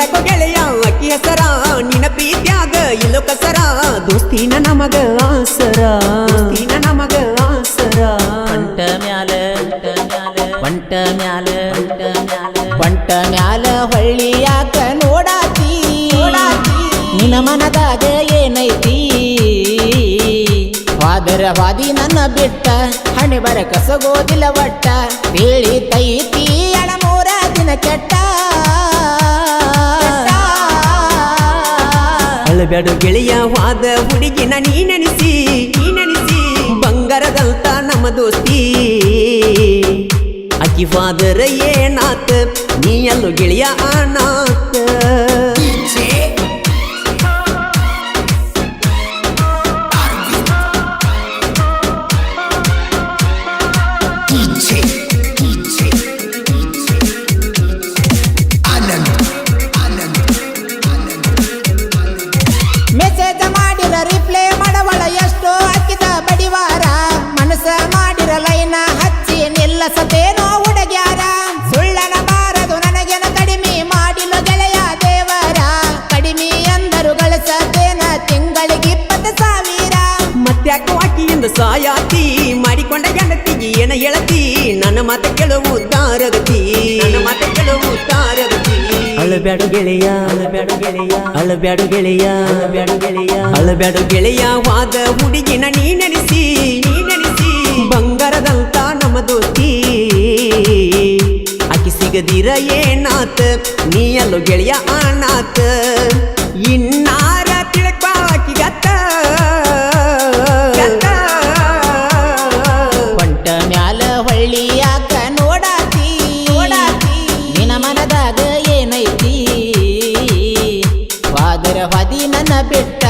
ಮರ್ಯಾಕೋ ಗೆಳೆಯ ಅಕ್ಕಿ ಹೆಸರ ನಿನ್ನ ಪ್ರೀತ್ಯಾಗ ಇಲ್ಲೋ ಕಸರ ದೋಸ್ತಿನ ನಮಗ ಆಸರ ದೋಸ್ತಿನ ನಮಗ ಆಸರ ಪಂಟ ಮ್ಯಾಲ ಪಂಟ ಮ್ಯಾಲ ಹೊಳ್ಳಿಯಾಕ ನೋಡಾತಿ ನಿನ್ನ ಮನದಾಗ ಏನೈತಿ ವಾದಿ ನನ್ನ ಬಿಟ್ಟ ಹಣೆ ಬರ ಕಸಗೋದಿಲ್ಲ ಒಟ್ಟ ತಿಳಿತೈತಿ ಎಳಮೂರ ದಿನ ಕೆಟ್ಟ ಅಳಬ್ಯಾಡು ಗೆಳೆಯ ವಾದ ಹುಡುಗಿನ ನೀ ನೆನೆಸಿ ಬಂಗಾರದಂತ ನಮ್ಮ ದೋಸ್ತಿ ಅಕ್ಕಿ ವಾದರ ಏನಾತ ನೀ ಅಲ್ಲೋ ಗೆಳೆಯ ಅನಾಥ ಮೆಸೇಜ್ ಮಾಡಿರ ರಿಪ್ಲೈ ಮಾಡವಳ ಎಷ್ಟೋ ಹಾಕಿದ ಬಡಿವಾರ ಮನಸ್ಸ ಮಾಡಿರ ಲೈನ ಹಚ್ಚಿ ನಿಲ್ಲಸತೇನೋ ಹುಡುಗ್ಯಾರ ಸುಳ್ಳನ ಬಾರದು ನನಗೆನ ಕಡಿಮೆ ಮಾಡಿಲ್ಲ ಗೆಳೆಯ ದೇವರ ಕಡಿಮೆ ಎಂದರು ಗಳಿಸತೇನ ತಿಂಗಳಿಗೆ 20,000 ಮತ್ತ್ಯಾಕೋ ಆಕಿಯಿಂದ ಸಾಯಾತಿ ಮಾಡಿಕೊಂಡ ಗಂಡತಿಗೆ ಏನ ಹೇಳತಿ ನನ್ನ ಮಾತ ಕೆಲವು ತಾರಗತಿ ನನ್ನ ಮಾತ ಕೆಲವು ತಾರಗತಿ ಅಳಬ್ಯಾಡು ಗೆಳೆಯ ಅಳಬ್ಯಾಡು ಗೆಳೆಯ ವಾದ ಹುಡುಗಿನ ನೀ ನೆನೆಸಿ ಬಂಗಾರದಂತ ನಮ್ಮ ದೋಸ್ತಿ ಆಕಿ ಸಿಗದಿರ ಏನಾತ ನೀ ಅಲ್ಲೋ ಗೆಳೆಯ ಅನಾಥ ಇನ್ನಾರ ತಿಳ್ಕಾಕಿಗತ್ತ ಪಂಟ ಮ್ಯಾಲ ಹೊಳ್ಳಿಯಾಕ ನೋಡಾತಿ ನಿನ್ನ ಮನದಾಗ ಏನೈತಿ ವಾದಿ ನನ್ನ ಬಿಟ್ಟ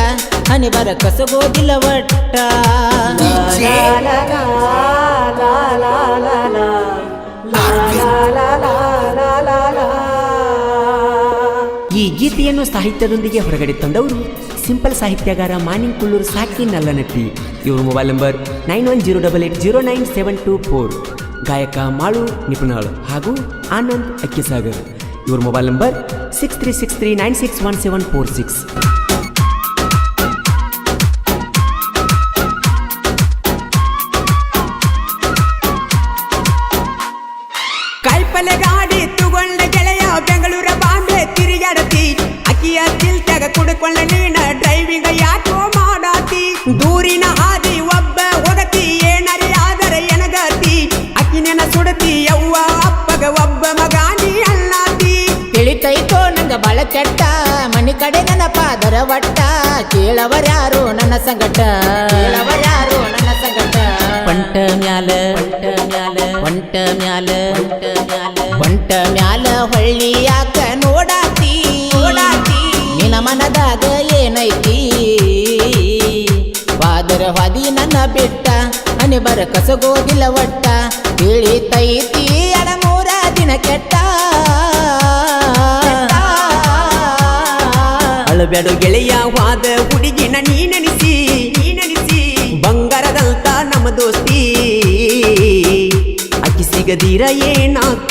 ಹನಿ ಬರ ಕಸಗೋದಿಲ್ಲ ಒಟ್ಟ ಈ ಗೀತೆಯನ್ನು ಸಾಹಿತ್ಯದೊಂದಿಗೆ ಹೊರಗಡೆ ತಂದವರು ಸಿಂಪಲ್ ಸಾಹಿತ್ಯಗಾರ ಮಾನಿಂಗ್ ಕುಳ್ಳೂರು ಸಾಕಿ ನಲ್ಲನಟ್ಟಿ. ಇವ್ರ ಮೊಬೈಲ್ ನಂಬರ್ 9108809724. ಗಾಯಕ ಮಾಳು ನಿಪುಣಾಳ್ ಹಾಗೂ ಆನಂದ್ ಅಕ್ಕಿಸಾಗರ್. ಇವ್ರ ಮೊಬೈಲ್ ನಂಬರ್ 6363961746. ಕಾಯಿಪಲ್ಲೆ ಗಾಡಿ ತಗೊಂಡ ಗೆಳೆಯ ಬೆಂಗಳೂರ ಬಾಂಬೆ ತಿರುಗಾಡತಿ ಅಕ್ಕಿಯ ಚಿಲ್ತಾಗ ಕುಡ್ಕೊಂಡ ನೀನ ಡ್ರೈವಿಂಗ್ ಯಾಕೋ ಮಾಡಾತಿ ದೂರಿನ ಹಾದಿ ಒಬ್ಬ ಹೋಗತಿ ಏನರಿ ಆದರೆ ಎನಗತಿ ಅಕ್ಕಿ ನೆನ ಸುಡತಿ ಯವ್ವ ಅಪ್ಪಗ ಒಬ್ಬ ಮಗಾನಿ ಅಣ್ಣಾತಿ ತಿಳಿತೈತೋ ನಂಗ ಬಾಳ ಕೆಟ್ಟ ಮನಿ ಕಡೆ ನನ್ನ ಪಾದರ ಒಟ್ಟ ಕೇಳವರ್ಯಾರು ನನ್ನ ಸಂಗಟ ಪಂಟ ಮ್ಯಾಲ ಹೊಳ್ಳಿಯಾಕ ನೋಡಾತಿ ನಿನ್ನ ಮನದಾಗ ಏನೈತಿ ವಾದಿ ನನ್ನ ಬಿಟ್ಟ ಹನಿ ಬರ ಕಸಗೋದಿಲ್ಲ ಒಟ್ಟ ತಿಳಿತೈತಿ ಎಳಮೂರ ದಿನ ಕೆಟ್ಟ ಅಳಬ್ಯಾಡು ಗೆಳೆಯ ವಾದ ಹುಡುಗಿನ ನೀ ನೆನೆಸಿ ಬಂಗಾರದಂತ ನಮ್ಮ ದೋಸ್ತಿ ಅಕ್ಕಿ ಸಿಗದಿರ ಏನಾತ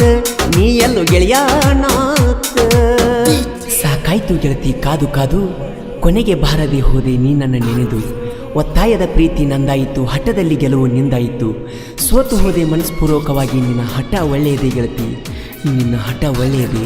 ನೀ ಎಲ್ಲೋ ಗೆಳೆಯ ನಾತ ಸಾಕಾಯ್ತು ಗೆಳತಿ ಕಾದು ಕಾದು ಕೊನೆಗೆ ಬಾರದೆ ಹೋದೆ ನೀ ನನ್ನ ನೆನೆದು ಒತ್ತಾಯದ ಪ್ರೀತಿ ನಂದಾಯಿತು ಹಠದಲ್ಲಿ ಗೆಲುವು ನಿಂದಾಯಿತು ಸೋತು ಹೋದೆ ಮನಸ್ಪೂರ್ವಕವಾಗಿ ನಿನ್ನ ಹಠ ಒಳ್ಳೆಯದೇ ಗೆಳತಿ ನಿನ್ನ ಹಠ ಒಳ್ಳೆಯದೇ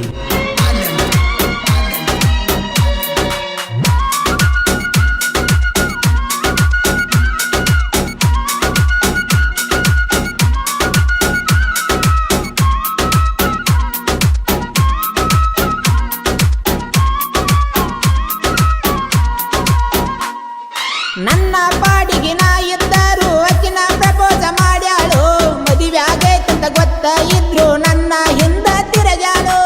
ನನ್ನ ಪಾಡಿಗೆ ನಾ ಇದ್ದರು ಅಕ್ಕಿನ ಪ್ರಪೋಸ ಮಾಡ್ಯಾಳು ಮದುವೆ ಆಗೈತಂತ ಗೊತ್ತ ಇದ್ರು ನನ್ನ ಹಿಂದ ತಿರಗ್ಯಾಳು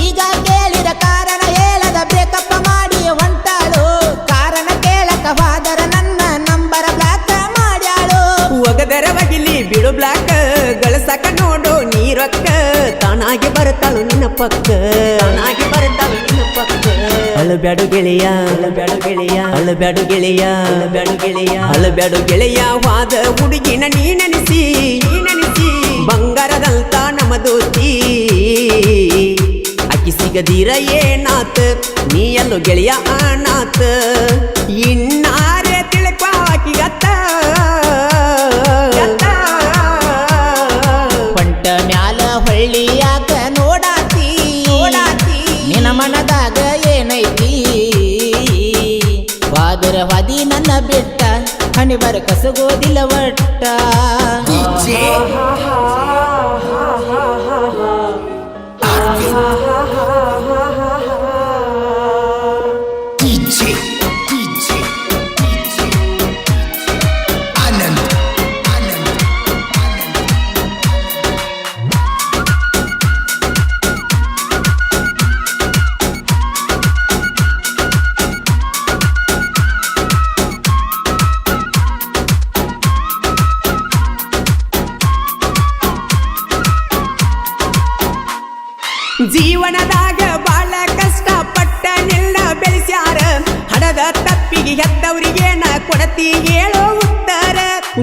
ಈಗ ಕೇಳಿದ ಕಾರಣ ಹೇಳದ ಬ್ರೇಕಪ್ ಮಾಡಿ ಹೊಂಟಾಳು ಕಾರಣ ಕೇಳಕ ಹೋದರ ನನ್ನ ನಂಬರ ಬ್ಲಾಕ್ ಮಾಡ್ಯಾಳು ಒಗದರ ಬಗಿಲಿ ಬಿಡು ಬ್ಲಾಕ್ ಗಳಸಕ ನೋಡು ನೀರೊಕ್ಕ ತಾನಾಗಿ ಬರ್ತಾಳು ನಿನ್ನ ಪಕ್ಕ ಅಳಬ್ಯಾಡು ಗೆಳೆಯ ವಾದ ಹುಡುಗಿನ ನೀ ನೆನೆಸಿ ಬಂಗಾರದಂತ ನಮ್ಮ ದೋಸ್ತಿ ಅಕ್ಕಿ ಸಿಗದಿರ ಏನಾತ ನೀ ಎಲ್ಲೋ ಗೆಳೆಯ ಅನಾಥ ಇನ್ನಾರೆ ತಿಳ್ಕವಾಕಿಗತ್ತ ಪಂಟ ಮ್ಯಾಲ ಹೊಳ್ಳಿಯಾಕ ನೋಡಾತಿ ನಿನ ಮನದಾಗ ಏನೈತಿ ವಾದರ ವಾದಿ ನನ್ನ ಬಿಟ್ಟ ಹಣಿ ಬರ ಕಸಗೋದಿಲ್ಲ ಒಟ್ಟ ಜೀವನದಾಗ ಬಾಳ ಕಷ್ಟ ಪಟ್ಟ ನಿಲ್ಲ ಬೆಳೆಸ್ಯಾರ ಹಡದ ತಪ್ಪಿಗೆ ಹೆತ್ತವ್ರಿಗೇನ ಕೊಡತಿ ಹೇಳೋ ಉತ್ತರ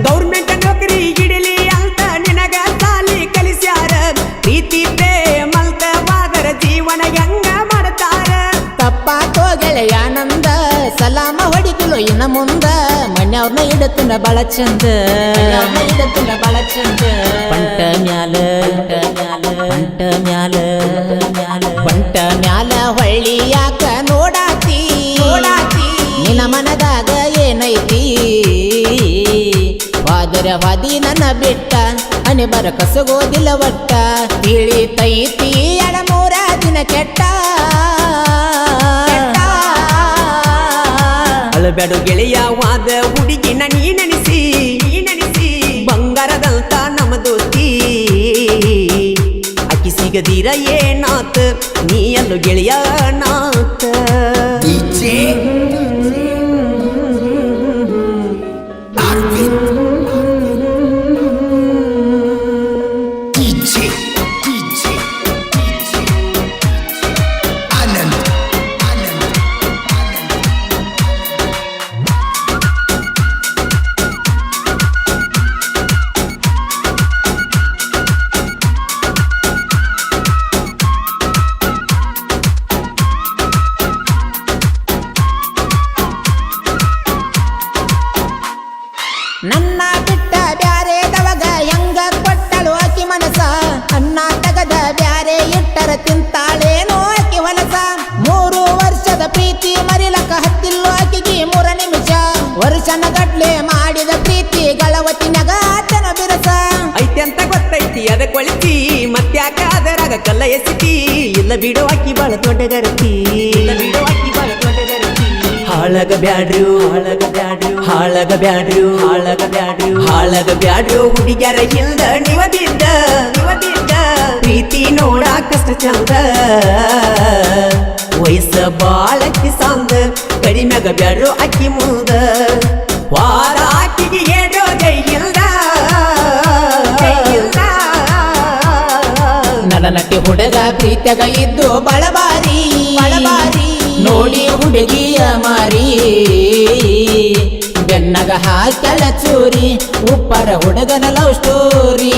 ಗೌರ್ಮೆಂಟ್ ನೌಕರಿ ಹಿಡಿಲಿ ಅಂತ ನಿನಗ ಸಾಲಿ ಕಲಿಸ್ಯಾರ ಪ್ರೀತಿ ಪ್ರೇಮಲ್ತವಾದರ ಜೀವನ ಹೆಂಗ ಮಾಡ್ತಾರ ತಪ್ಪಾತೋ ಗೆಳೆಯಾನಂದ ಸಲಾಮ ಹೊಡಿತಲು ಇನ್ನ ಮುಂದ ಮನ್ಯವ್ರನ್ನ ಇಡತನ ಬಾಳ ಚಂದ ಪಂಟ ಮ್ಯಾಲ ಪಂಟ ಮ್ಯಾಲ ಹೊಳ್ಳಿಯಾಕ ನೋಡಾತಿ ನಿನ ಮನದಾಗ ಏನೈತಿ ವಾದರ ವಾದಿ ನನ್ನ ಬಿಟ್ಟ ಹಣಿ ಬರ ಕಸಗೋದಿಲ್ಲ ಒಟ್ಟ ತಿಳಿತೈತಿ ಎಡಮೂರ ದಿನ ಕೆಟ್ಟ ಅಳಬೇಡು ಗೆಳೆಯವಾದ ಹುಡುಗಿನ ನೀ ನೆನೆಸಿ ಬಂಗಾರದಂತ ನಮ್ಮ ದೋಸ್ತಿ ಅಕ್ಕಿ ಸಿಗದಿರ ಏನಾತ ನೀ ಎಲ್ಲೋ ಗೆಳೆಯ ನಾತ ನನ್ನ ಬಿಟ್ಟ ಬ್ಯಾರೆದವಗ ಹೆಂಗ ಕೊಟ್ಟಳು ಆಕಿ ಮನಸ ಅನ್ನ ತಗದ ಬ್ಯಾರೆ ಇಟ್ಟರ ತಿಂತಾಳೇನೋ ಆಕಿ ಹೊಲಸ 3 ವರ್ಷದ ಪ್ರೀತಿ ಮರಿಲಕ ಹತ್ತಿಲ್ಲೋ ಆಕಿಗೆ 3 ನಿಮಿಷ ವರ್ಷನ ಗಟ್ಲೆ ಮಾಡಿದ ಪ್ರೀತಿ ಗಳವತಿನಗ ಆತನ ಬಿರಸ ಐತಿ ಅಂತ ಗೊತ್ತೈತಿ ಅದ ಕೊಳಿತಿ ಮತ್ತ್ಯಾಕ ಅದರಾಗ ಕಲ್ಲ ಎಸಿತಿ ಇಲ್ಲ ಬಿಡೋ ಆಕಿ ಬಾಳ ದೊಡ್ಡಗರತಿ ಹಾಳಗ ಬ್ಯಾಡ್ರು ಹುಡುಗ್ಯಾರ ಇಲ್ದ ನಿವದಿದ್ದ ಪ್ರೀತಿ ನೋಡಾಕ ಕಷ್ಟ ಚಂದ ವಯಸ್ಸ ಬಾಳಕ್ಕಿ ಸಂದ ಕಡಿಮ್ಯಾಗ ಬ್ಯಾಡ್ರು ಅಕ್ಕಿ ಮುಂದ ವಾರ ಆಕಿಗೆ ಹೇಳೋ ಜೈ ಇಲ್ದ ನಡನಟ್ಟಿ ಹುಡುಗ ಪ್ರೀತ್ಯಾಗ ಇದ್ದು ಬಳಬಾರಿ ನೋಡಿ ಹುಡುಗಿಯ ಮಾರಿ ಬೆನ್ನಗ ಹಾಕಲ ಚೂರಿ ಉಪ್ಪರ ಹುಡುಗನ ಲವ್ ಸ್ಟೋರಿ